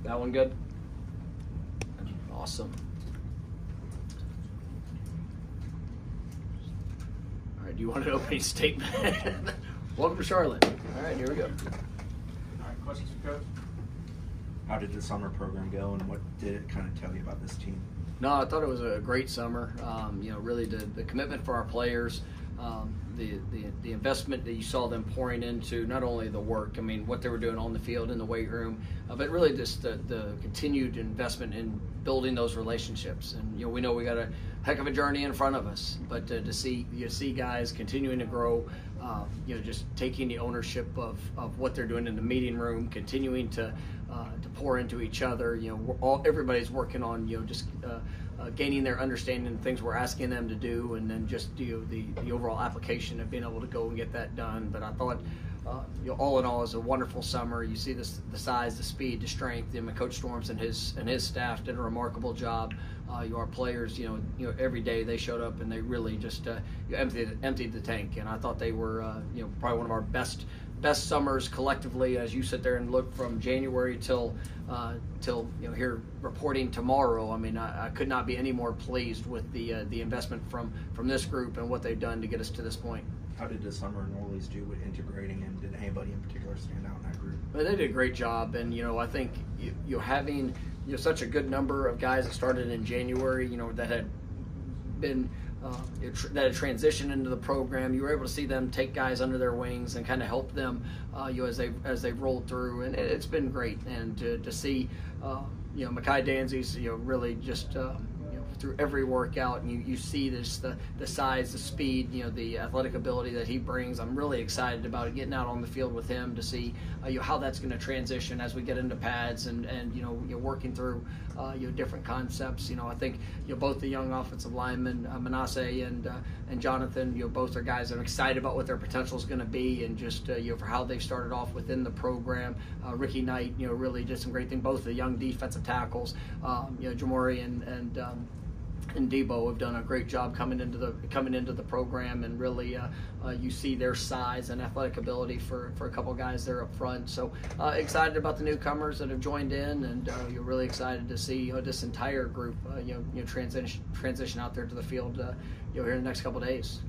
That one good? Awesome. All right, do you want an opening statement? Welcome to Charlotte. All right, here we go. All right, questions for Coach? How did the summer program go, and what did it kind of tell you about this team? No, I thought it was a great summer. Really the commitment for our players, the investment that you saw them pouring into not only the work, what they were doing on the field in the weight room, but really just the continued investment in building those relationships. And we know we got a heck of a journey in front of us, but to see guys continuing to grow, just taking the ownership of what they're doing in the meeting room, continuing to pour into each other. Everybody's working on gaining their understanding of things we're asking them to do, and then just the overall application of being able to go and get that done. But I thought, all in all, it was a wonderful summer. You see the size, the speed, the strength. Coach Storms and his staff did a remarkable job. Our players, every day they showed up and they really just emptied the tank. And I thought they were, probably one of our best summers collectively. As you sit there and look from January till here reporting tomorrow, I could not be any more pleased with the investment from this group and what they've done to get us to this point. How did the summer in Orleans do with integrating, and did anybody in particular stand out in that group? Well, they did a great job, and I think having such a good number of guys that started in January, that had been that had transitioned into the program. You were able to see them take guys under their wings and kind of help them, as they've rolled through, and it's been great. And to see, Mekhi Danzy's, really just. Through every workout, and you see this the size, the speed, the athletic ability that he brings. I'm really excited about getting out on the field with him to see how that's going to transition as we get into pads and working through different concepts. I think both the young offensive linemen, Manasseh and Jonathan, both are guys that I'm excited about what their potential is going to be, and just for how they've started off within the program. Ricky Knight, really did some great things. Both the young defensive tackles, Jamori and Debo have done a great job coming into the program, and really you see their size and athletic ability for a couple of guys there up front. So excited about the newcomers that have joined in, and you're really excited to see this entire group transition out there to the field here in the next couple of days.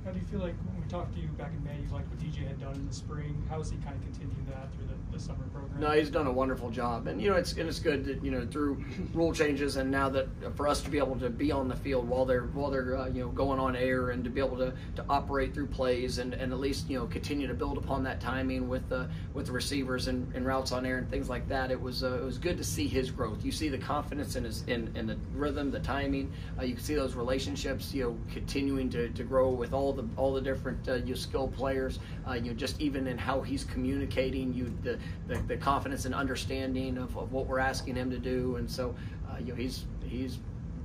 How do you feel like when we talked to you back in May, you liked what DJ had done in the spring? How is he kind of continuing that through the summer program? No, he's done a wonderful job, and it's good that through rule changes, and now that for us to be able to be on the field while they're going on air, and to be able to operate through plays, and at least continue to build upon that timing with the receivers and routes on air and things like that. It was good to see his growth. You see the confidence in the rhythm, the timing. You can see those relationships continuing to grow with all the different skilled players. Just even in how he's communicating, the confidence and understanding of what we're asking him to do, and so he's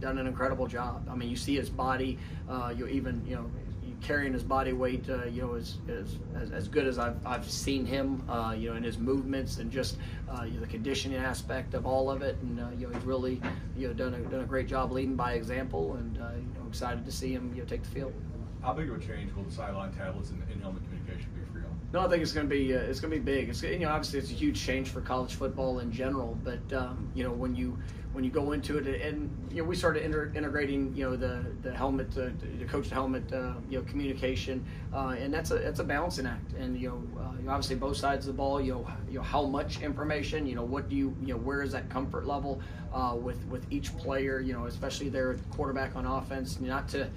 done an incredible job. You see his body, carrying his body weight, as good as I've seen him, in his movements, and just the conditioning aspect of all of it, and he's really done a great job leading by example, and excited to see him take the field. How big of a change will the sideline tablets and in-helmet communication be for y'all? No, I think it's going to be big. It's obviously it's a huge change for college football in general, but when you go into it, and we started integrating the helmet to coach to helmet communication, and that's a balancing act, and obviously both sides of the ball, how much information, what do where is that comfort level with each player, especially their quarterback on offense, not to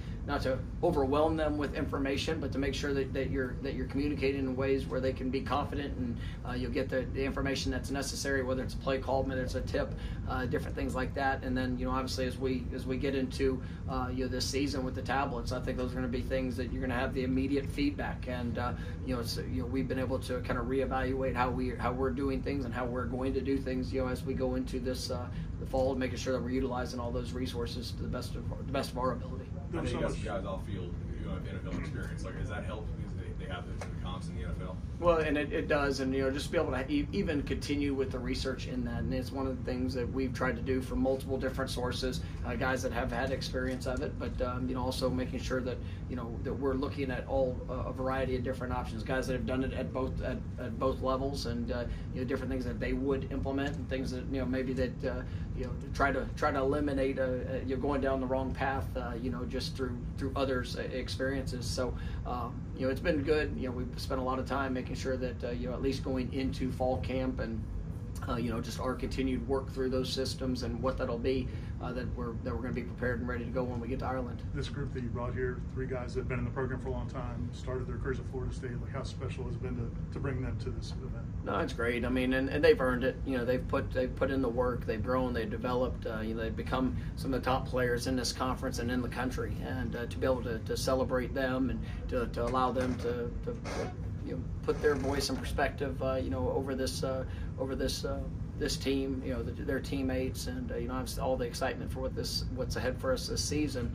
overwhelm them with information, but to make sure that you're communicating in ways where they can be confident, and you'll get the information that's necessary, whether it's a play call, whether it's a tip, different things like that. And then obviously as we get into this season with the tablets, I think those are going to be things that you're going to have the immediate feedback, and we've been able to kind of reevaluate how we're doing things and how we're going to do things as we go into this the fall, making sure that we're utilizing all those resources to the best of our ability. I think you got some guys off field who have NFL experience. Like, has that helped because they have the cons in the NFL. Well, and it does, and just be able to even continue with the research in that, and it's one of the things that we've tried to do from multiple different sources, guys that have had experience of it, but also making sure that that we're looking at a variety of different options, guys that have done it at both levels, and different things that they would implement, and things that maybe that to try to eliminate going down the wrong path, just through others' experiences. So it's been good. We've spent a lot of time making sure that at least going into fall camp and just our continued work through those systems and what that'll be, that we're going to be prepared and ready to go when we get to Ireland. This group that you brought here, 3 guys that have been in the program for a long time, started their careers at Florida State. Like, how special has it been to bring them to this event? No, it's great. I mean, and they've earned it. They've put in the work. They've grown. They've developed. They've become some of the top players in this conference and in the country. And to be able to celebrate them and to allow them to put their voice and perspective, over this team, their teammates, and all the excitement for what's ahead for us this season.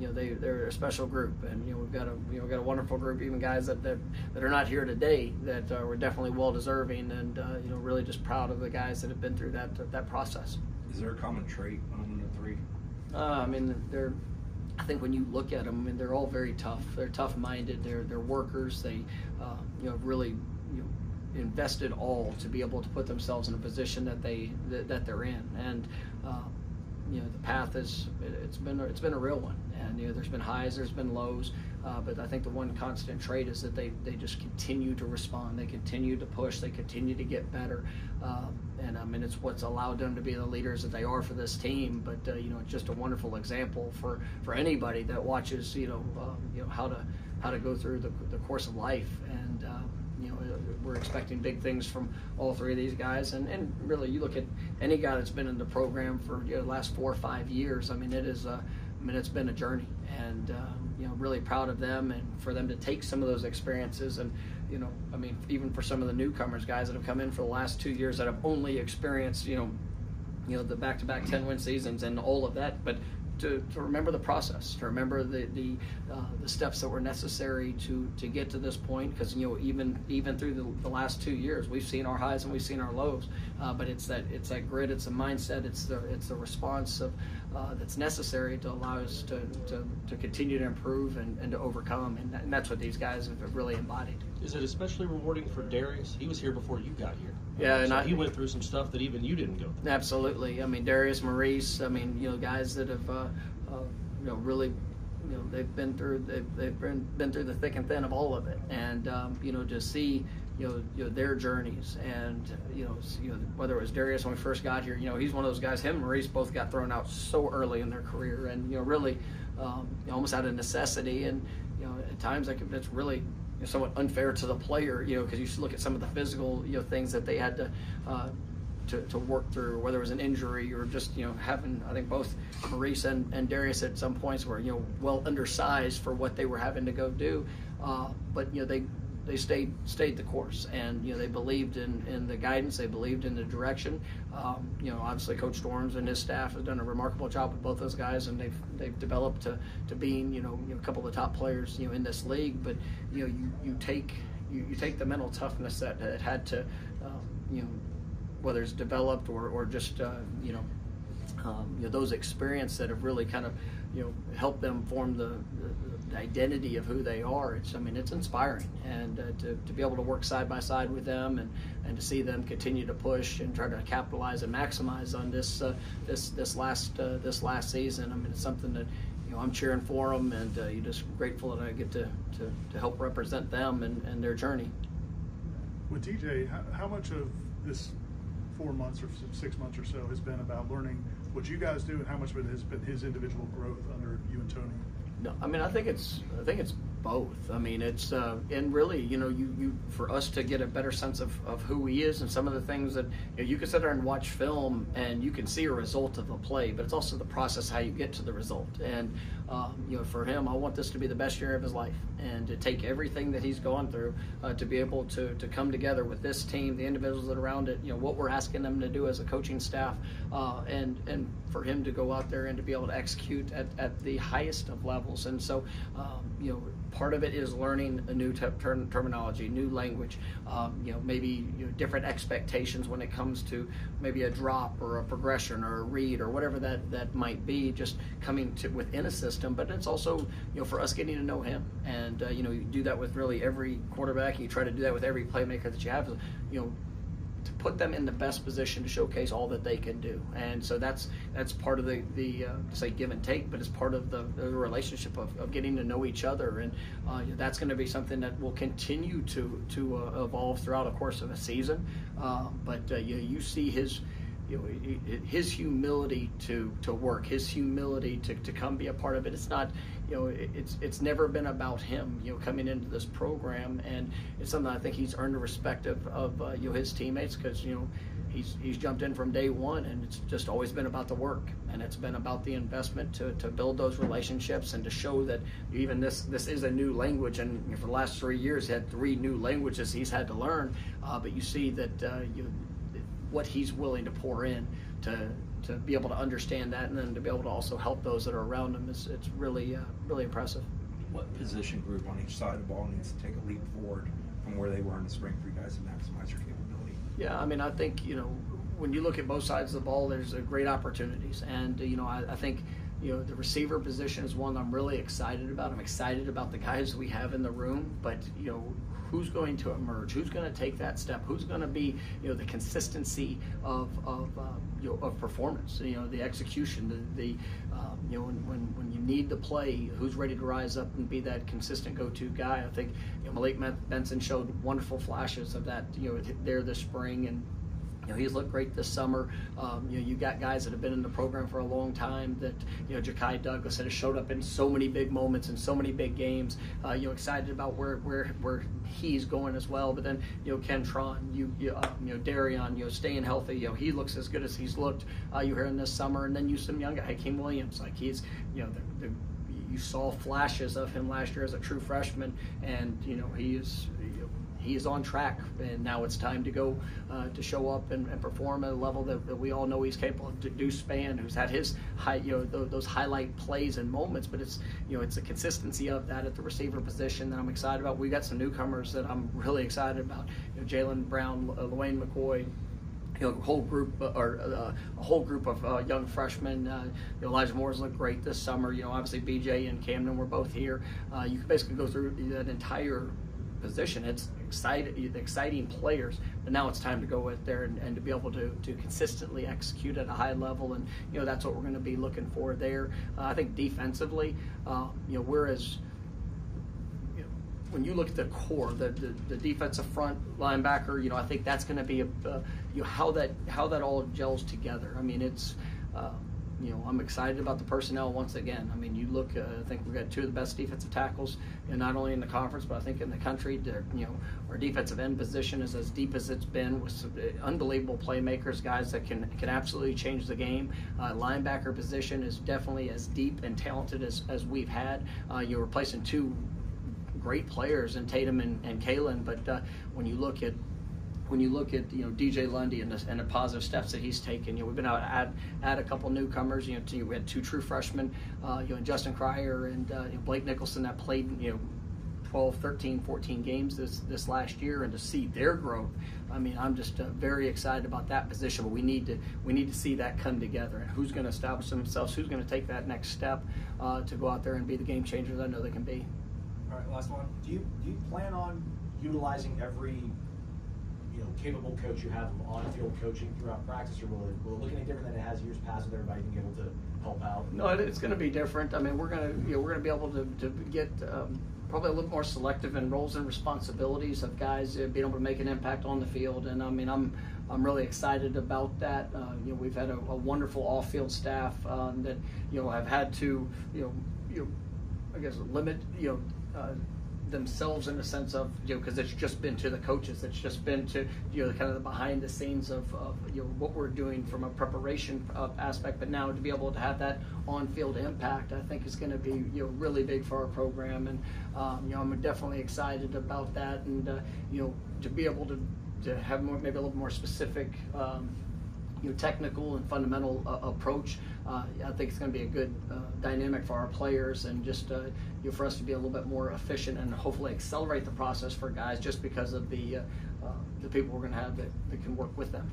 They're a special group, and we've got a wonderful group, even guys that are not here today that were definitely well deserving, and really just proud of the guys that have been through that process. Is there a common trait among the 3? I think when you look at them, they're all very tough. They're tough-minded. They're workers. They really invested all to be able to put themselves in a position that they're in, and the path it's been a real one, and there's been highs, there's been lows, but I think the one constant trait is that they just continue to respond, they continue to push, they continue to get better, and it's what's allowed them to be the leaders that they are for this team. But it's just a wonderful example for anybody that watches how to go through the course of life, and we're expecting big things from all 3 of these guys, and really you look at any guy that's been in the program for the last 4 or 5 years. It's been a journey, and really proud of them, and for them to take some of those experiences, and even for some of the newcomers, guys that have come in for the last 2 years that have only experienced the back-to-back 10-win seasons and all of that, but to remember the process, to remember the steps that were necessary to get to this point, because even through the last 2 years, we've seen our highs and we've seen our lows, but it's that grit, it's a mindset, it's the response of that's necessary to allow us to continue to improve and to overcome, and that's what these guys have really embodied. Is it especially rewarding for Darius? He was here before you got here. Yeah, and he went through some stuff that even you didn't go through. Absolutely. Darius, Maurice, guys that have really they've been through the thick and thin of all of it, and to see their journeys, and whether it was Darius when we first got here, he's one of those guys. Him and Maurice both got thrown out so early in their career, and really almost out of necessity, and at times that's really somewhat unfair to the player, because you look at some of the physical things that they had to work through, whether it was an injury or just having, I think both Maurice and Darius at some points were well undersized for what they were having to go do, but they stayed the course, and they believed in the guidance, they believed in the direction. Obviously Coach Storms and his staff have done a remarkable job with both those guys, and they've developed to being a couple of the top players in this league. But you take the mental toughness that it had to whether it's developed or just those experiences that have really kind of helped them form the identity of who they are. It's inspiring, and to be able to work side by side with them, and to see them continue to push and try to capitalize and maximize on this last season. It's something that I'm cheering for them, and you're just grateful that I get to help represent them and their journey. With DJ, how much of this 4 months or 6 months or so has been about learning what you guys do, and how much of it has been his individual growth under you and Tony? No, I think it's both. It's and really, you for us to get a better sense of who he is, and some of the things that you can sit there and watch film and you can see a result of a play, but it's also the process how you get to the result. And for him, I want this to be the best year of his life, and to take everything that he's gone through to be able to come together with this team, the individuals that are around it, what we're asking them to do as a coaching staff, and for him to go out there and to be able to execute at the highest of levels. And so part of it is learning a new terminology, new language, maybe different expectations when it comes to maybe a drop or a progression or a read or whatever that might be, just coming to within a system. But it's also, for us getting to know him, and you do that with really every quarterback, and you try to do that with every playmaker that you have, to put them in the best position to showcase all that they can do. And so that's part of the say give and take, but it's part of the relationship of getting to know each other. And that's going to be something that will continue to evolve throughout the course of a season. But you see his humility to work, his humility to come be a part of it. It's not, it's never been about him, coming into this program, and it's something I think he's earned the respect of his teammates, because he's jumped in from day one, and it's just always been about the work, and it's been about the investment to build those relationships and to show that even this is a new language. And for the last 3 years, he had 3 new languages he's had to learn, but you see that what he's willing to pour in to be able to understand that, and then to be able to also help those that are around him, it's really really impressive. What position group on each side of the ball needs to take a leap forward from where they were in the spring for you guys to maximize your capability? Yeah, I mean, I think when you look at both sides of the ball, there's great opportunities, and I think the receiver position is one I'm really excited about. I'm excited about the guys we have in the room, but who's going to emerge? Who's going to take that step? Who's going to be, the consistency of performance? The execution, when you need to play, who's ready to rise up and be that consistent go-to guy? I think Malik Benson showed wonderful flashes of that, there this spring, and he's looked great this summer. You got guys that have been in the program for a long time that, Ja'Kai Douglas, that has showed up in so many big moments and so many big games. Excited about where he's going as well. But then, Ken Tron, Darion, staying healthy. He looks as good as he's looked here in this summer. And then some young guy, Hykeem Williams, like he's, you saw flashes of him last year as a true freshman, and he is on track, and now it's time to go to show up and perform at a level that we all know he's capable of. Deuce Spann, who's had his those highlight plays and moments, but it's it's the consistency of that at the receiver position that I'm excited about. We got some newcomers that I'm really excited about. Jalen Brown, Lawayne McCoy. A whole group of young freshmen. Elijah Moore's looked great this summer. Obviously BJ and Camden were both here. You can basically go through that entire position. It's exciting players, but now it's time to go out there and to be able to consistently execute at a high level, and that's what we're going to be looking for there. I think defensively, whereas when you look at the core, the defensive front linebacker, I think that's going to be how that all gels together. I mean, it's I'm excited about the personnel once again. I mean, you look, I think we've got 2 of the best defensive tackles, and not only in the conference, but I think in the country. Our defensive end position is as deep as it's been, with some unbelievable playmakers, guys that can absolutely change the game. Linebacker position is definitely as deep and talented as we've had. You're replacing 2 great players in Tatum and Kalen, but when you look at DJ Lundy and the positive steps that he's taken, we've been out to add a couple newcomers. We had 2 true freshmen, Justin Cryer and Blake Nicholson, that played 12, 13, 14 games this last year, and to see their growth, I mean, I'm just very excited about that position. But we need to see that come together, and who's going to establish themselves, who's going to take that next step to go out there and be the game changers I know they can be. All right, last one. Do you plan on utilizing every capable coach you have on-field coaching throughout practice, or will it look any different than it has years past with everybody being able to help out? No, it's going to be different. I mean, we're going to be able to get probably a little more selective in roles and responsibilities of guys being able to make an impact on the field. And I mean, I'm really excited about that. We've had a wonderful off-field staff that have had to I guess limit themselves in the sense of because it's just been to the coaches, it's just been to kind of the behind the scenes of what we're doing from a preparation aspect, but now to be able to have that on-field impact, I think is going to be really big for our program, and I'm definitely excited about that, and to be able to have maybe a little more specific technical and fundamental approach I think it's going to be a good dynamic for our players, and just for us to be a little bit more efficient and hopefully accelerate the process for guys, just because of the people we're going to have that can work with them.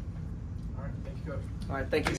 All right, thank you, Coach. All right, thank you.